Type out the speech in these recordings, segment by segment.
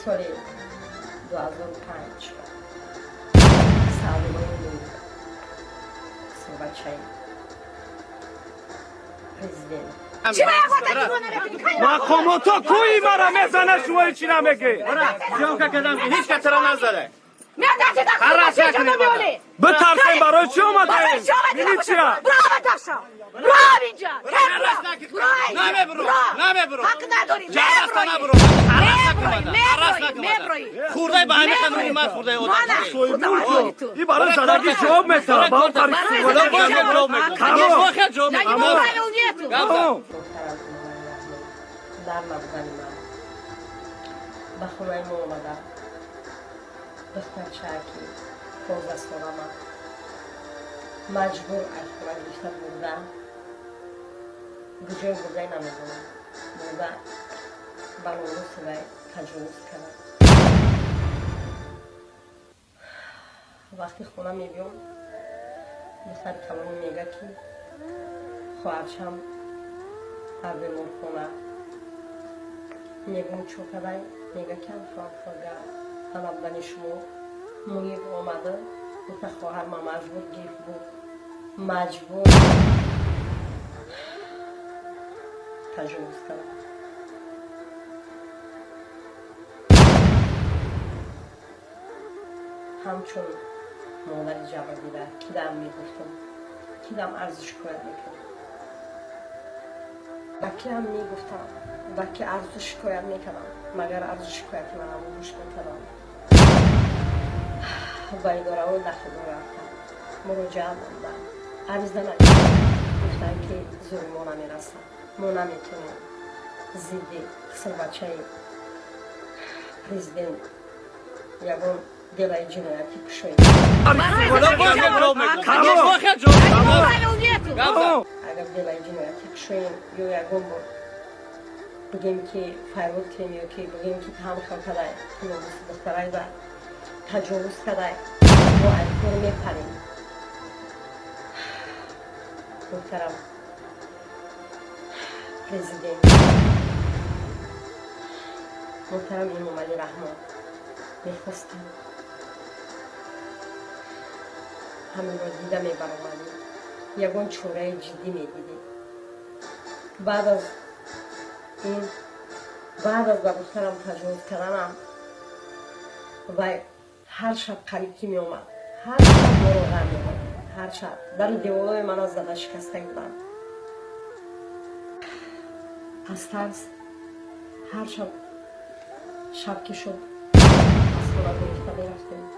سال 2005 سالمون سربچه پرزیدنت مقاماتا کوی مرا میزنه شما چی نمیگه جام که کدام هیچ کتر نزده بترسیم برای چی اومده بینید چیه برو داشا برو اینجا نمی برو حق نداری برو خورده به همه قانونی من خورده این برای زدگی جواب میتره با اون قریب در مبزن من به خونه ما اومده دختر چرکی 15 ساله من مجبور از خونه گرفته برده بجای برده نمیدونم برده بلورو سوی تجاوز کرد وقتی خونه میبیم دختر کلانی میگه که خواهرشم هر بیمون خونه میگم چو کدای میگه کم فرانفاگه تنابدنی شما مویب آمده بوده خواهر ما مجبور گیف بود مجبور تجاوز کرد همچون مادر جواب دیده کدام میگفتم کدام ارزش باید میکنم بکی هم میگفتم بکی ارزش باید میکنم مگر ارزش باید من هم روش میکنم با اداره ها دخل رفتم مراجعه موندم عریضه نکنم گفتن که زور ما نمیرسم ما نمیتونیم زیدی سر بچه پرزیدنت یکون دلای جنایتی کشوید اگر دلای جنایتی کشوید یا یکون بود بگیم که فرود کنیم یا که بگیم که تحمل کدای تنوبس دخترای دا تجاوز کدای ما ایکون میپریم محترم پرزیدنت محترم امام علی رحمان میخواستم همین رو دیده میبرامدی یکون چوره جدی میدیدی بعد از با دخترم تجاوز کردنم و هر شب قریب که می اومد هر شب مراقب می بود هر شب در دیوارای من از زده شکسته بودم از ترس هر شب که شد از خونه گرفته برفتیم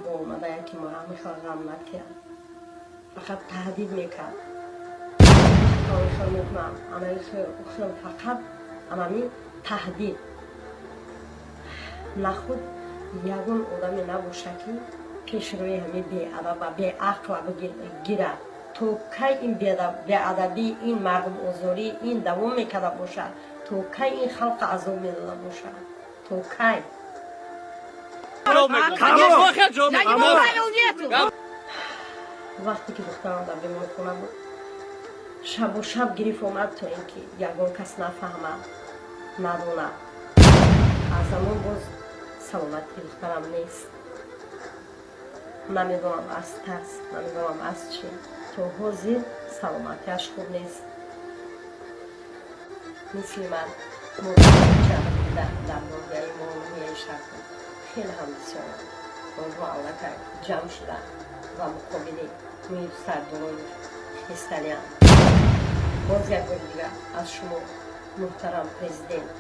با اومده یکی ما هم میخواه غم نکرد فقط تهدید میکرد خیلی میکنم اما فقط امامی تهدید نخود یکون آدمی نباشه که پیش روی همه بی‌ادب و بی‌عقل بگیره تو کی این بی‌ادبی این مردم آزاری این دوام میکرده باشه تو کی این خلق عذاب میداده باشه تو کی وقتی که دخترم در بیمار خونه بود شب و شب گریف اومد تو اینکه یکون کس نفهمه ندونه از همون باز سلامتی دخترم نیست نمیدونم از ترس نمیدونم از چی تو حوضی سلامتیش خوب نیست مثل من مردم چه در دنیای مهمونی شرط خیلی هم بسیار با الله که جمع شده و مقابلی می سردونای خیستنی هم باز یک بار دیگه از شما محترم پرزیدنت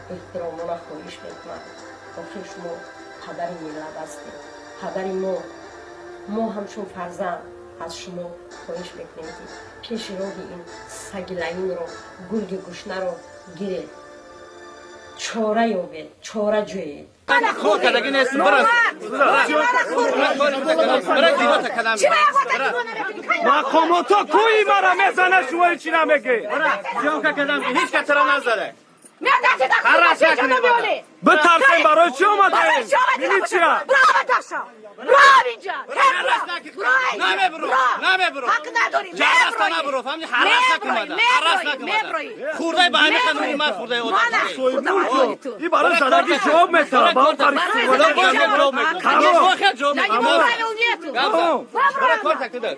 احترامونه خواهش میکنم آخه شما پدر ملت هستید پدر ما همچون فرزند از شما خواهش میکنیم که پیش راه این سگ لعین رو گرگ گشنه رو گیرید چاره یابید چاره جویید خود کدگی نیستم برست مقاماتا کوی مرا میزنه شما چی نمیگه جام که کدام هیچ کتر نزده بترسیم برای چی اومده بینید چیه برو داشا برو اینجا برو نامه برو نامه برو حق نداری جرستانه برو فهمی حراس نکن حراس نکن خورده به همه قانونی ما خورده اوضاع این برای زدگی جواب میتونه با اون کاری خورده خیلی جواب میکنه خیلی جواب میکنه Não, não, não, não, não, não, não, não, não, não, não, não, کار تکیده